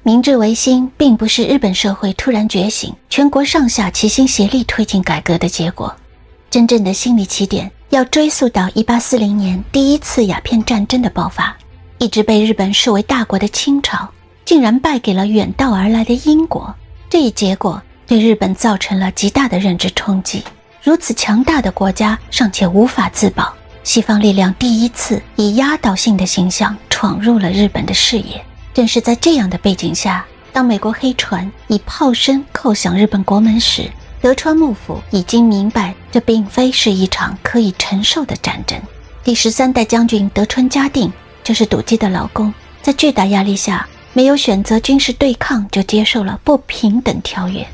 明治维新并不是日本社会突然觉醒，全国上下齐心协力推进改革的结果。真正的心理起点要追溯到1840年第一次鸦片战争的爆发。一直被日本视为大国的清朝，竟然败给了远道而来的英国。这一结果对日本造成了极大的认知冲击。如此强大的国家尚且无法自保，西方力量第一次以压倒性的形象闯入了日本的视野。正是在这样的背景下，当美国黑船以炮声叩响日本国门时，德川幕府已经明白这并非是一场可以承受的战争。第13代将军德川家定，就是笃基的老公，在巨大压力下没有选择军事对抗，就接受了不平等条约。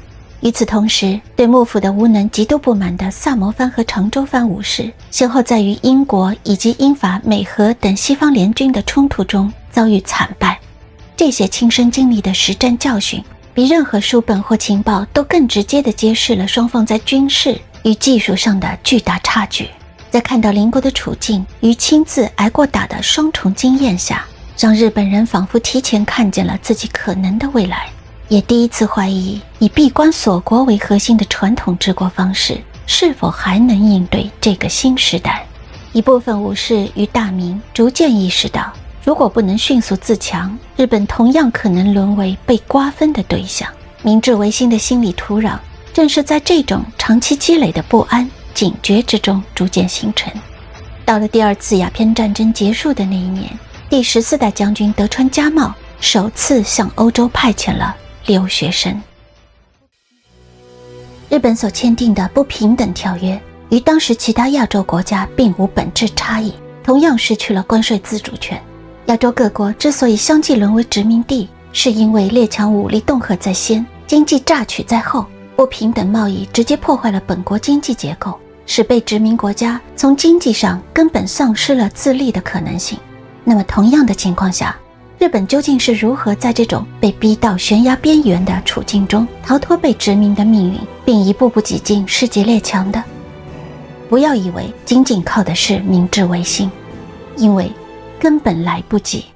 与此同时，对幕府的无能极度不满的萨摩藩和长州藩武士，先后在与英国以及英法美荷等西方联军的冲突中遭遇惨败。这些亲身经历的实战教训，比任何书本或情报都更直接地揭示了双方在军事与技术上的巨大差距。在看到邻国的处境与亲自挨过打的双重经验下，让日本人仿佛提前看见了自己可能的未来，也第一次怀疑以闭关锁国为核心的传统治国方式是否还能应对这个新时代。一部分武士与大民逐渐意识到，如果不能迅速自强，日本同样可能沦为被瓜分的对象。明治维新的心理土壤正是在这种长期积累的不安警觉之中逐渐形成。到了第二次鸦片战争结束的那一年，第14代将军德川家茂首次向欧洲派遣了留学生。日本所签订的不平等条约与当时其他亚洲国家并无本质差异，同样失去了关税自主权。亚洲各国之所以相继沦为殖民地，是因为列强武力恫吓在先，经济榨取在后。不平等贸易直接破坏了本国经济结构，使被殖民国家从经济上根本丧失了自立的可能性。那么同样的情况下，日本究竟是如何在这种被逼到悬崖边缘的处境中逃脱被殖民的命运，并一步步挤进世界列强的？不要以为仅仅靠的是明治维新，因为根本来不及。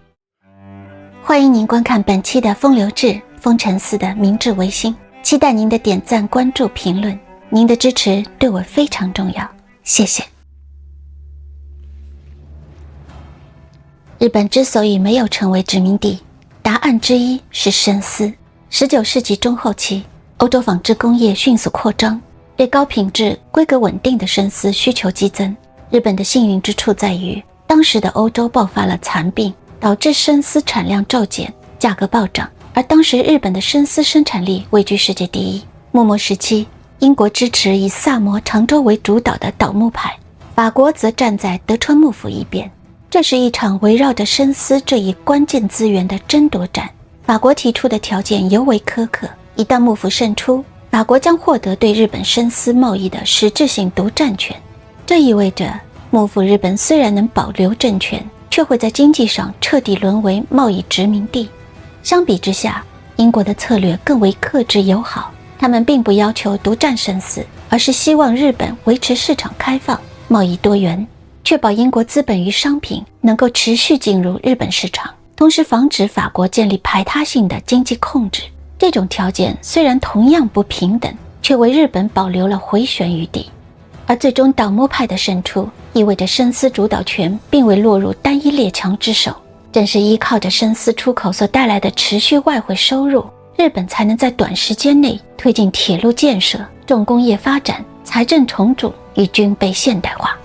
欢迎您观看本期的风流志风尘寺的明治维新，期待您的点赞、关注、评论，您的支持对我非常重要，谢谢。日本之所以没有成为殖民地，答案之一是深思。19世纪中后期，欧洲纺织工业迅速扩张，对高品质、规格稳定的深丝需求激增。日本的幸运之处在于，当时的欧洲爆发了蚕病，导致深丝产量骤减，价格暴涨，而当时日本的深丝生产力位居世界第一。幕末时期，英国支持以萨摩、长州为主导的倒幕派，法国则站在德川幕府一边。这是一场围绕着深丝这一关键资源的争夺战。法国提出的条件尤为苛刻，一旦幕府胜出，法国将获得对日本深丝贸易的实质性独占权。这意味着幕府日本虽然能保留政权，却会在经济上彻底沦为贸易殖民地。相比之下，英国的策略更为克制友好，他们并不要求独占深丝，而是希望日本维持市场开放、贸易多元，确保英国资本与商品能够持续进入日本市场，同时防止法国建立排他性的经济控制。这种条件虽然同样不平等，却为日本保留了回旋余地。而最终倒幕派的胜出，意味着深丝主导权并未落入单一列强之手。正是依靠着深丝出口所带来的持续外汇收入，日本才能在短时间内推进铁路建设、重工业发展、财政重组与军备现代化。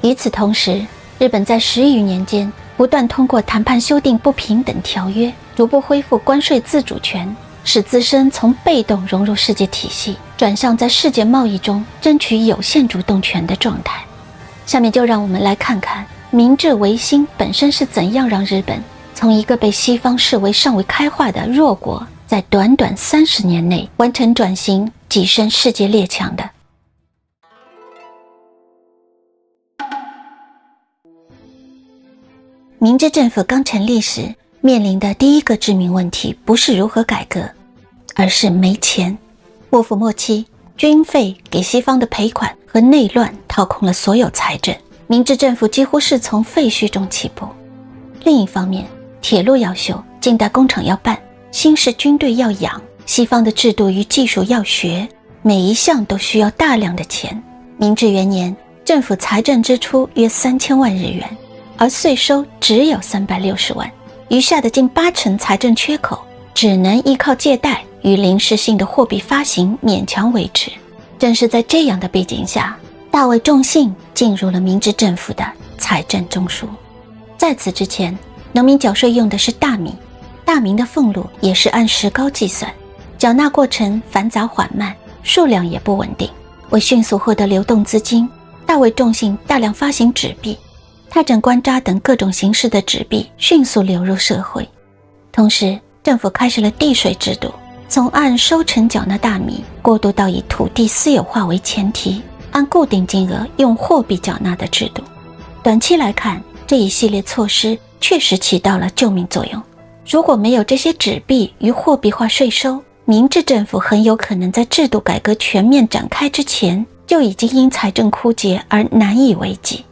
与此同时，日本在10余年间不断通过谈判修订不平等条约，逐步恢复关税自主权，使自身从被动融入世界体系，转向在世界贸易中争取有限主动权的状态。下面就让我们来看看明治维新本身是怎样让日本从一个被西方视为尚未开化的弱国，在短短30年内完成转型，跻身世界列强的。明治政府刚成立时，面临的第一个致命问题不是如何改革，而是没钱。幕府末期，军费、给西方的赔款和内乱掏空了所有财政，明治政府几乎是从废墟中起步。另一方面，铁路要修，近代工厂要办，新式军队要养，西方的制度与技术要学，每一项都需要大量的钱。明治元年，政府财政支出约3000万日元，而税收只有360万，余下的近80%财政缺口只能依靠借贷与临时性的货币发行勉强维持。正是在这样的背景下，大卫仲信进入了明治政府的财政中枢。在此之前，农民缴税用的是大米，大米的俸禄也是按石膏计算，缴纳过程繁杂缓慢，数量也不稳定。为迅速获得流动资金，大卫仲信大量发行纸币，踏征关札等各种形式的纸币迅速流入社会。同时，政府开始了地税制度，从按收成缴纳大米过渡到以土地私有化为前提，按固定金额用货币缴纳的制度。短期来看，这一系列措施确实起到了救命作用。如果没有这些纸币与货币化税收，明治政府很有可能在制度改革全面展开之前，就已经因财政枯竭而难以为继。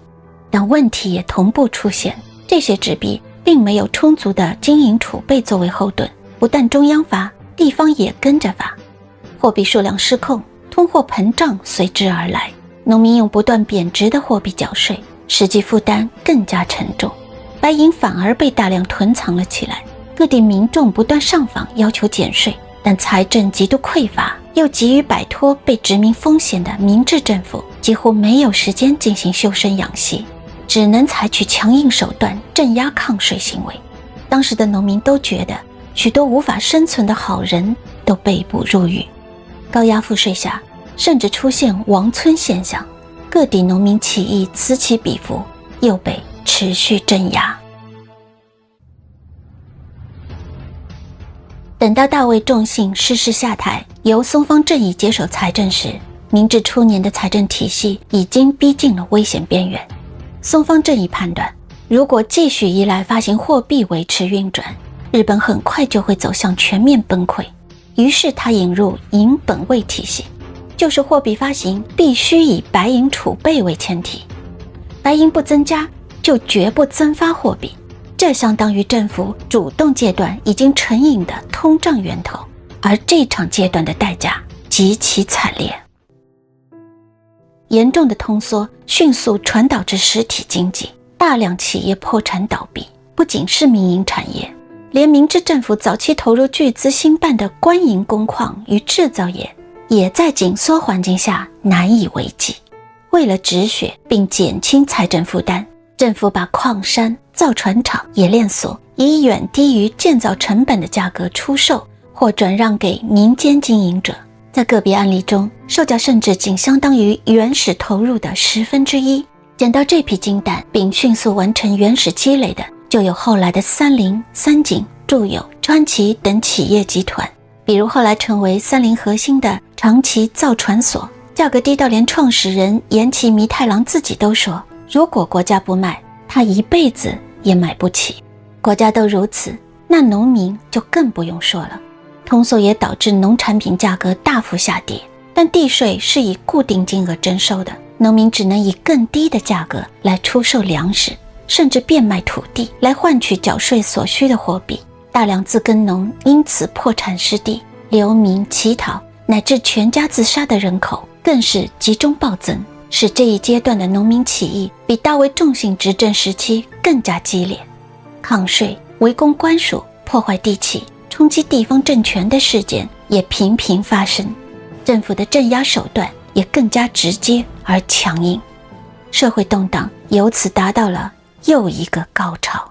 但问题也同步出现，这些纸币并没有充足的金银储备作为后盾，不但中央发，地方也跟着发，货币数量失控，通货膨胀随之而来，农民用不断贬值的货币缴税，实际负担更加沉重，白银反而被大量囤藏了起来。各地民众不断上访要求减税，但财政极度匮乏，又急于摆脱被殖民风险的明治政府几乎没有时间进行修身养息，只能采取强硬手段镇压抗税行为。当时的农民都觉得许多无法生存的好人都被捕入狱。高压赋税下，甚至出现亡村现象，各地农民起义此起彼伏，又被持续镇压。等到大卫仲信逝世下台，由松方正义接手财政时，明治初年的财政体系已经逼近了危险边缘。松方正义判断，如果继续依赖发行货币维持运转，日本很快就会走向全面崩溃。于是他引入银本位体系，就是货币发行必须以白银储备为前提，白银不增加就绝不增发货币，这相当于政府主动戒断已经成瘾的通胀源头，而这场戒断的代价极其惨烈。严重的通缩迅速传导至实体经济，大量企业破产倒闭，不仅是民营产业，连明治政府早期投入巨资兴办的官营工矿与制造业，也在紧缩环境下难以为继。为了止血并减轻财政负担，政府把矿山、造船厂、冶炼所以远低于建造成本的价格出售或转让给民间经营者，在个别案例中，售价甚至仅相当于原始投入的1/10。捡到这批金蛋并迅速完成原始积累的，就有后来的三菱、三井、住友、川崎等企业集团。比如后来成为三菱核心的长崎造船所，价格低到连创始人岩崎弥太郎自己都说，如果国家不卖，他一辈子也买不起。国家都如此，那农民就更不用说了。通缩也导致农产品价格大幅下跌，但地税是以固定金额征收的，农民只能以更低的价格来出售粮食，甚至变卖土地来换取缴税所需的货币。大量自耕农因此破产失地，流民、乞讨乃至全家自杀的人口更是集中暴增，使这一阶段的农民起义比大卫仲信执政时期更加激烈。抗税、围攻官署、破坏地契、冲击地方政权的事件也频频发生，政府的镇压手段也更加直接而强硬，社会动荡由此达到了又一个高潮。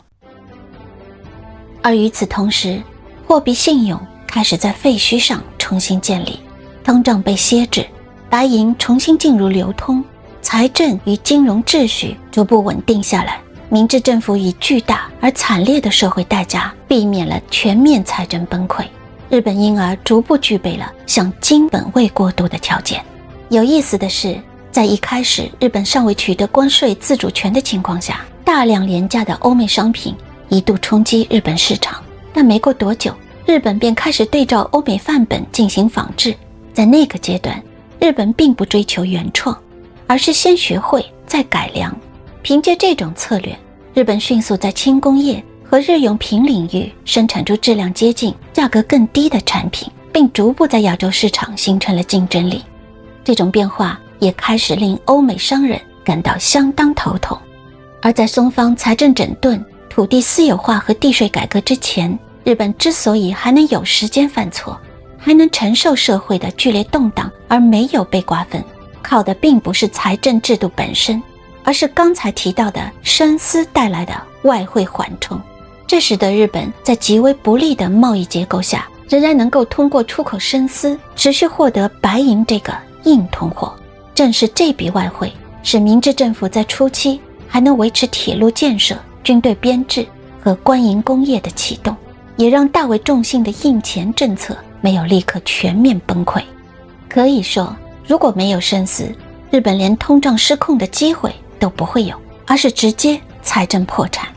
而与此同时，货币信用开始在废墟上重新建立，通胀被歇制，白银重新进入流通，财政与金融秩序逐步稳定下来。明治政府以巨大而惨烈的社会代价避免了全面财政崩溃，日本因而逐步具备了向金本位过渡的条件。有意思的是，在一开始日本尚未取得关税自主权的情况下，大量廉价的欧美商品一度冲击日本市场，但没过多久，日本便开始对照欧美范本进行仿制。在那个阶段，日本并不追求原创，而是先学会再改良。凭借这种策略，日本迅速在轻工业和和日用品领域生产出质量接近、价格更低的产品，并逐步在亚洲市场形成了竞争力。这种变化也开始令欧美商人感到相当头痛。而在松方财政整顿、土地私有化和地税改革之前，日本之所以还能有时间犯错，还能承受社会的剧烈动荡而没有被瓜分，靠的并不是财政制度本身，而是刚才提到的深思带来的外汇缓冲。这使得日本在极为不利的贸易结构下，仍然能够通过出口深丝持续获得白银这个硬通货。正是这笔外汇，使明治政府在初期还能维持铁路建设、军队编制和官营工业的启动，也让大为重信的印钱政策没有立刻全面崩溃。可以说，如果没有深思，日本连通胀失控的机会都不会有，而是直接财政破产。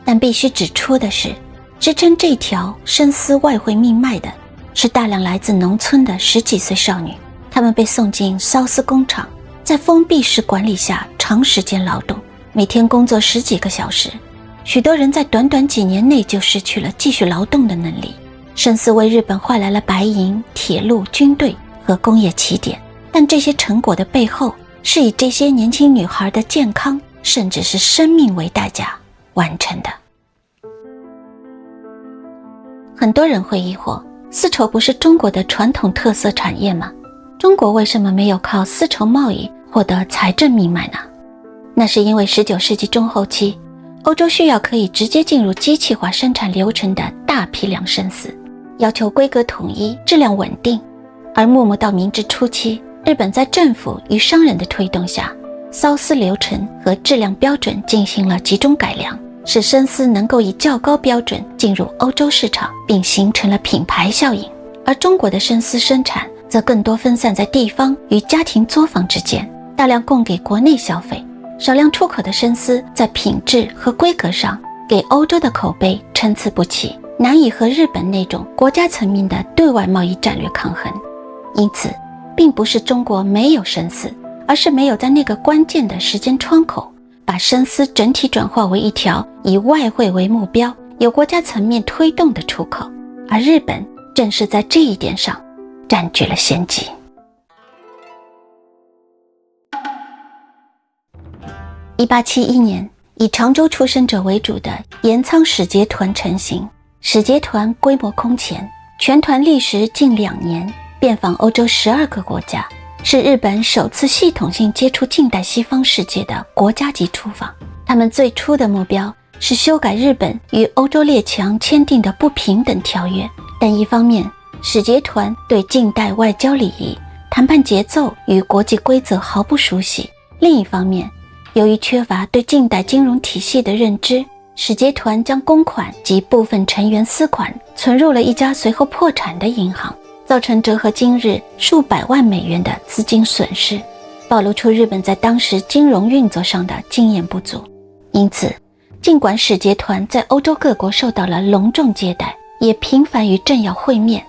但必须指出的是，支撑这条深思外汇命脉的是大量来自农村的10几岁少女，她们被送进缫丝工厂，在封闭式管理下长时间劳动，每天工作10几个小时。许多人在短短几年内就失去了继续劳动的能力。深思为日本换来了白银、铁路、军队和工业起点，但这些成果的背后是以这些年轻女孩的健康甚至是生命为代价完成的。很多人会疑惑，丝绸不是中国的传统特色产业吗？中国为什么没有靠丝绸贸易获得财政命脉呢？那是因为19世纪中后期，欧洲需要可以直接进入机器化生产流程的大批量深丝，要求规格统一、质量稳定。而幕到明治初期，日本在政府与商人的推动下，缫丝流程和质量标准进行了集中改良，使深丝能够以较高标准进入欧洲市场，并形成了品牌效应。而中国的深丝生产则更多分散在地方与家庭作坊之间，大量供给国内消费，少量出口的深丝在品质和规格上给欧洲的口碑参差不齐，难以和日本那种国家层面的对外贸易战略抗衡。因此，并不是中国没有深丝，而是没有在那个关键的时间窗口，把深丝整体转化为一条以外汇为目标、有国家层面推动的出口，而日本正是在这一点上占据了先机。1871年，以常州出身者为主的岩仓使节团成型。使节团规模空前，全团历时近2年，遍访欧洲12个国家，是日本首次系统性接触近代西方世界的国家级出访。他们最初的目标是修改日本与欧洲列强签订的不平等条约，但一方面，使节团对近代外交礼仪、谈判节奏与国际规则毫不熟悉；另一方面，由于缺乏对近代金融体系的认知，使节团将公款及部分成员私款存入了一家随后破产的银行，造成折合今日数百万美元的资金损失，暴露出日本在当时金融运作上的经验不足。因此，尽管使节团在欧洲各国受到了隆重接待，也频繁与政要会面，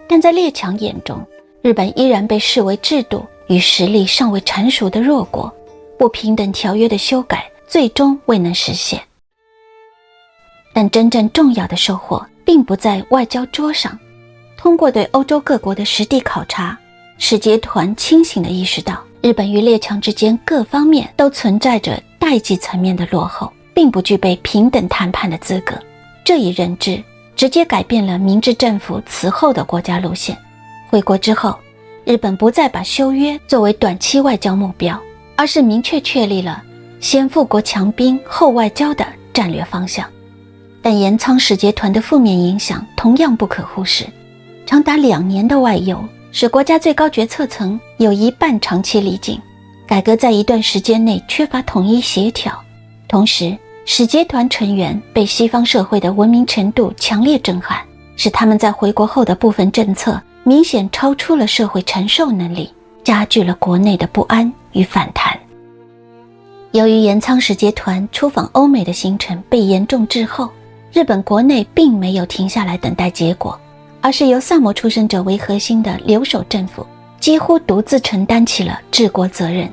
但在列强眼中，日本依然被视为制度与实力尚未成熟的弱国，不平等条约的修改最终未能实现。但真正重要的收获并不在外交桌上。通过对欧洲各国的实地考察，使节团清醒地意识到，日本与列强之间各方面都存在着代际层面的落后，并不具备平等谈判的资格。这一认知直接改变了明治政府此后的国家路线。回国之后，日本不再把修约作为短期外交目标，而是明确确立了先富国强兵后外交的战略方向。但岩仓使节团的负面影响同样不可忽视。长达2年的外游，使国家最高决策层有一半长期离境，改革在一段时间内缺乏统一协调。同时，使节团成员被西方社会的文明程度强烈震撼，使他们在回国后的部分政策明显超出了社会承受能力，加剧了国内的不安与反弹。由于岩仓使节团出访欧美的行程被严重滞后，日本国内并没有停下来等待结果，而是由萨摩出身者为核心的留守政府几乎独自承担起了治国责任。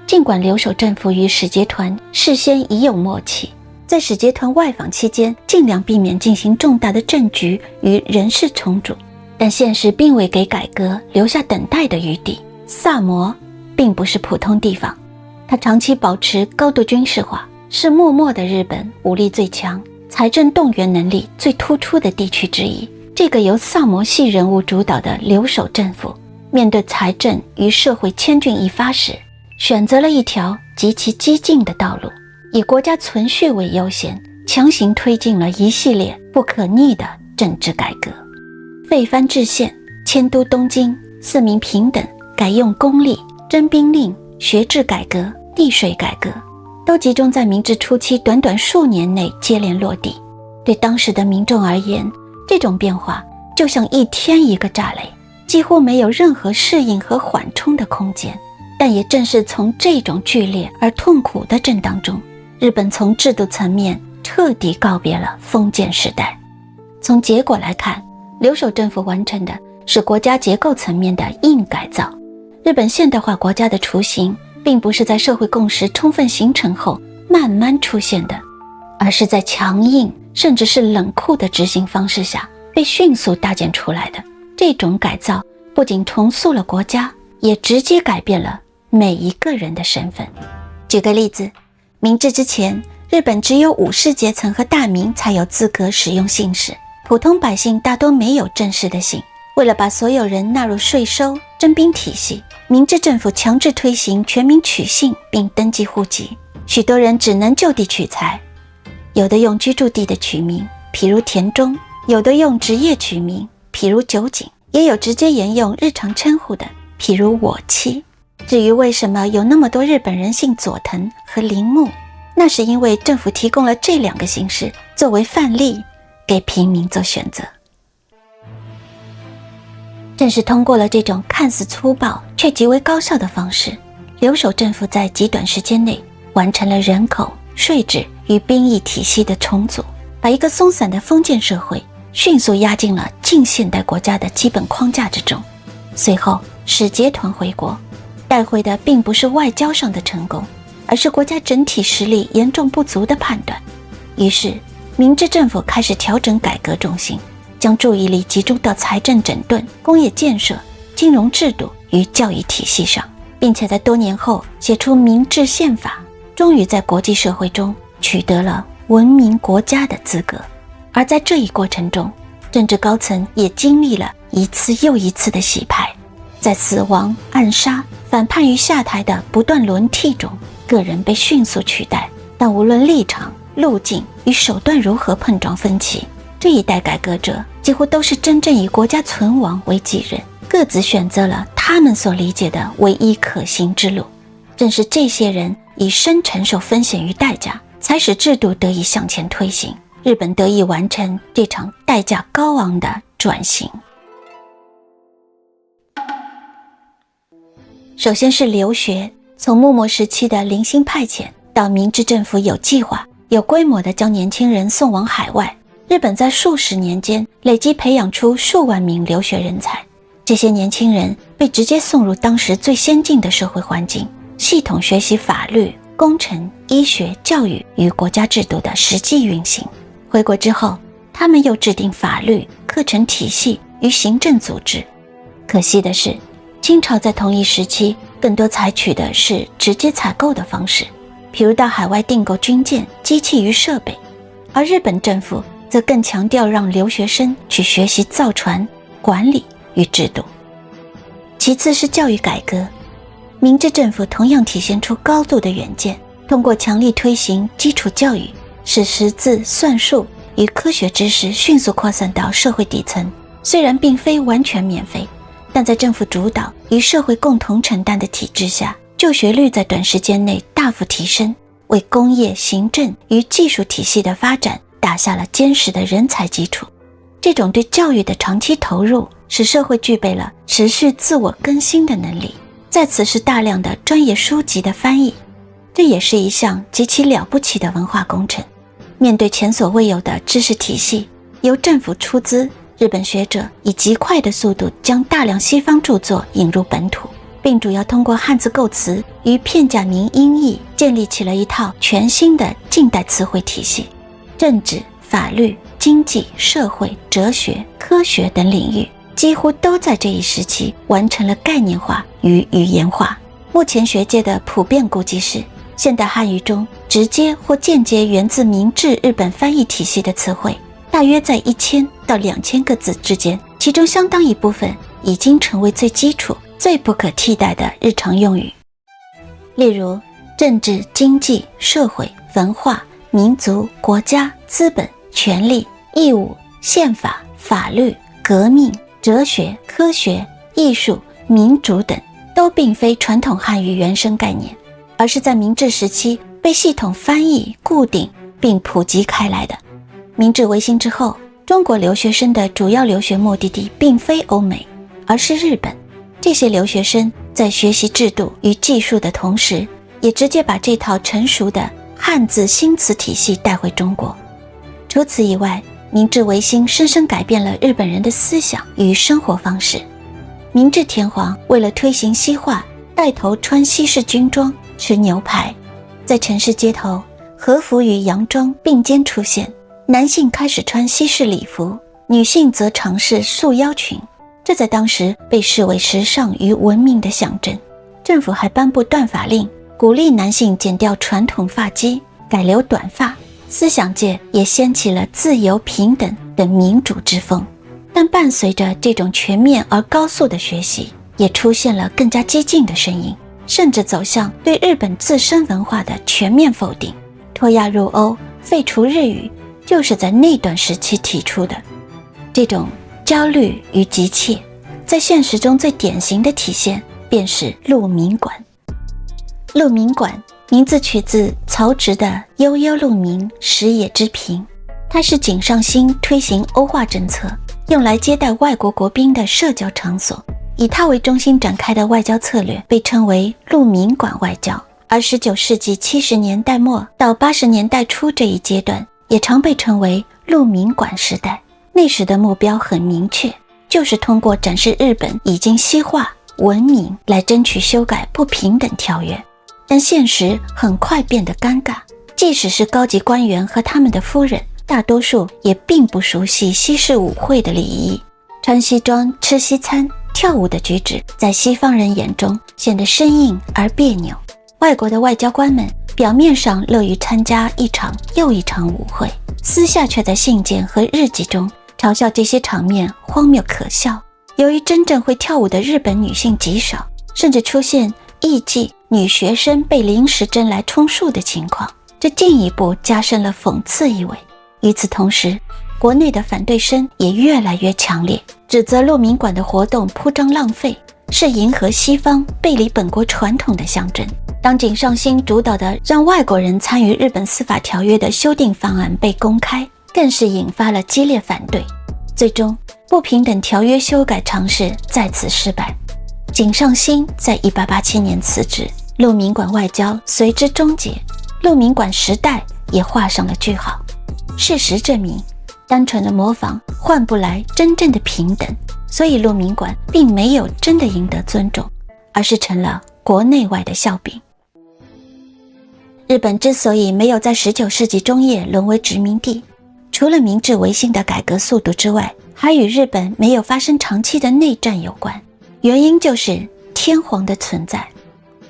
尽管留守政府与使节团事先已有默契，在使节团外访期间，尽量避免进行重大的政局与人事重组，但现实并未给改革留下等待的余地。萨摩并不是普通地方，它长期保持高度军事化，是幕末的日本武力最强、财政动员能力最突出的地区之一。这个由萨摩系人物主导的留守政府，面对财政与社会千钧一发时，选择了一条极其激进的道路，以国家存续为优先，强行推进了一系列不可逆的政治改革。废藩置县、迁都东京、四民平等、改用公吏、征兵令、学制改革、地税改革，都集中在明治初期短短数年内接连落地。对当时的民众而言，这种变化就像一天一个炸雷，几乎没有任何适应和缓冲的空间。但也正是从这种剧烈而痛苦的震荡中，日本从制度层面彻底告别了封建时代。从结果来看，留守政府完成的是国家结构层面的硬改造。日本现代化国家的雏形并不是在社会共识充分形成后慢慢出现的，而是在强硬甚至是冷酷的执行方式下被迅速搭建出来的。这种改造不仅重塑了国家，也直接改变了每一个人的身份。举个例子，明治之前，日本只有武士阶层和大名才有资格使用姓氏，普通百姓大多没有正式的姓。为了把所有人纳入税收、征兵体系，明治政府强制推行全民取姓并登记户籍，许多人只能就地取材，有的用居住地的取名，譬如田中；有的用职业取名，譬如酒井；也有直接沿用日常称呼的，譬如我妻。至于为什么有那么多日本人姓佐藤和铃木，那是因为政府提供了这两个姓氏作为范例，给平民做选择。正是通过了这种看似粗暴却极为高效的方式，留守政府在极短时间内完成了人口、税制与兵役体系的重组，把一个松散的封建社会迅速压进了近现代国家的基本框架之中。随后使节团回国，带回的并不是外交上的成功，而是国家整体实力严重不足的判断。于是明治政府开始调整改革重心，将注意力集中到财政整顿、工业建设、金融制度与教育体系上，并且在多年后写出明治宪法，终于在国际社会中取得了文明国家的资格。而在这一过程中，政治高层也经历了一次又一次的洗牌，在死亡、暗杀、反叛与下台的不断轮替中，个人被迅速取代，但无论立场、路径与手段如何碰撞分歧，这一代改革者几乎都是真正以国家存亡为己任，各自选择了他们所理解的唯一可行之路。正是这些人以身承受风险与代价，才使制度得以向前推行，日本得以完成这场代价高昂的转型。首先是留学，从幕末时期的零星派遣到明治政府有计划、有规模地将年轻人送往海外，日本在数十年间累积培养出数万名留学人才。这些年轻人被直接送入当时最先进的社会环境，系统学习法律、工程、医学、教育与国家制度的实际运行。回国之后，他们又制定法律、课程体系与行政组织。可惜的是，清朝在同一时期更多采取的是直接采购的方式，譬如到海外订购军舰、机器与设备，而日本政府则更强调让留学生去学习造船、管理与制度。其次是教育改革，明治政府同样体现出高度的远见，通过强力推行基础教育，使识字、算术与科学知识迅速扩散到社会底层。虽然并非完全免费，但在政府主导与社会共同承担的体制下，就学率在短时间内大幅提升，为工业、行政与技术体系的发展打下了坚实的人才基础。这种对教育的长期投入，使社会具备了持续自我更新的能力。在此是大量的专业书籍的翻译，这也是一项极其了不起的文化工程。面对前所未有的知识体系，由政府出资，日本学者以极快的速度将大量西方著作引入本土，并主要通过汉字构词与片假名音译建立起了一套全新的近代词汇体系，政治、法律、经济、社会、哲学、科学等领域几乎都在这一时期完成了概念化与语言化。目前学界的普遍估计是，现代汉语中直接或间接源自明治日本翻译体系的词汇大约在1000到2000个字之间，其中相当一部分已经成为最基础、最不可替代的日常用语。例如政治、经济、社会、文化、民族、国家、资本、权利、义务、宪法、法律、革命、哲学、科学、艺术、民主等都并非传统汉语原生概念，而是在明治时期被系统翻译、固定并普及开来的。明治维新之后，中国留学生的主要留学目的地并非欧美，而是日本。这些留学生在学习制度与技术的同时，也直接把这套成熟的汉字新词体系带回中国。除此以外，明治维新深深改变了日本人的思想与生活方式。明治天皇为了推行西化，带头穿西式军装，吃牛排。在城市街头，和服与洋装并肩出现，男性开始穿西式礼服，女性则尝试束腰裙，这在当时被视为时尚与文明的象征。政府还颁布断发令，鼓励男性剪掉传统发髻，改留短发。思想界也掀起了自由、平等的民主之风。但伴随着这种全面而高速的学习，也出现了更加激进的声音，甚至走向对日本自身文化的全面否定。脱亚入欧，废除日语，就是在那段时期提出的。这种焦虑与急切，在现实中最典型的体现便是鹿鸣馆。鹿鸣馆名字取自曹植的悠悠鹿鸣，食野之苹。它是井上新推行欧化政策，用来接待外国国宾的社交场所。以它为中心展开的外交策略被称为鹿鸣馆外交。而19世纪70年代末到80年代初这一阶段，也常被称为鹿鸣馆时代。那时的目标很明确，就是通过展示日本已经西化、文明来争取修改不平等条约。但现实很快变得尴尬，即使是高级官员和他们的夫人，大多数也并不熟悉西式舞会的礼仪。穿西装、吃西餐、跳舞的举止在西方人眼中显得生硬而别扭。外国的外交官们表面上乐于参加一场又一场舞会，私下却在信件和日记中嘲笑这些场面荒谬可笑。由于真正会跳舞的日本女性极少，甚至出现艺妓、女学生被临时征来充数的情况，这进一步加深了讽刺意味。与此同时，国内的反对声也越来越强烈，指责鹿鸣馆的活动铺张浪费，是迎合西方、背离本国传统的象征。当井上新主导的让外国人参与日本司法条约的修订方案被公开，更是引发了激烈反对。最终，不平等条约修改尝试再次失败。井上新在1887年辞职，鹿鸣馆外交随之终结，鹿鸣馆时代也画上了句号。事实证明，单纯的模仿换不来真正的平等，所以鹿鸣馆并没有真的赢得尊重，而是成了国内外的笑柄。日本之所以没有在19世纪中叶沦为殖民地，除了明治维新的改革速度之外，还与日本没有发生长期的内战有关。原因就是天皇的存在。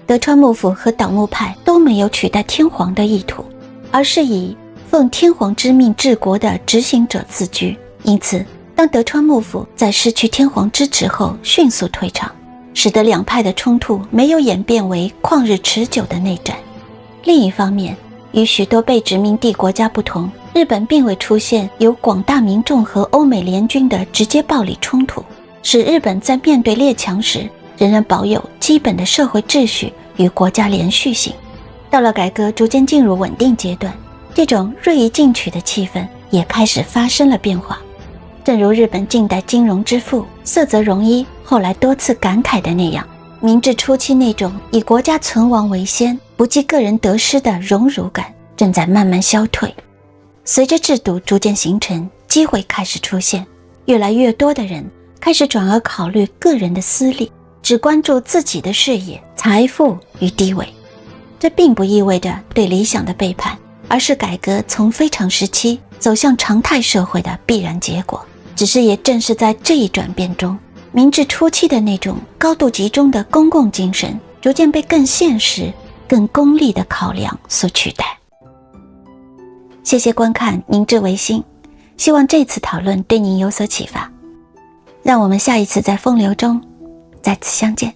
德川幕府和倒幕派都没有取代天皇的意图，而是以奉天皇之命治国的执行者自居。因此，当德川幕府在失去天皇支持后迅速退场，使得两派的冲突没有演变为旷日持久的内战。另一方面，与许多被殖民地国家不同，日本并未出现由广大民众和欧美联军的直接暴力冲突，使日本在面对列强时仍然保有基本的社会秩序与国家连续性。到了改革逐渐进入稳定阶段，这种锐意进取的气氛也开始发生了变化。正如日本近代金融之父澀泽荣一后来多次感慨的那样，明治初期那种以国家存亡为先、不计个人得失的荣辱感正在慢慢消退。随着制度逐渐形成，机会开始出现，越来越多的人开始转而考虑个人的私利，只关注自己的事业，财富与地位。这并不意味着对理想的背叛，而是改革从非常时期走向常态社会的必然结果。只是也正是在这一转变中，明治初期的那种高度集中的公共精神逐渐被更现实、更功利的考量所取代。谢谢观看明治维新，希望这次讨论对您有所启发。让我们下一次在风流中再次相见。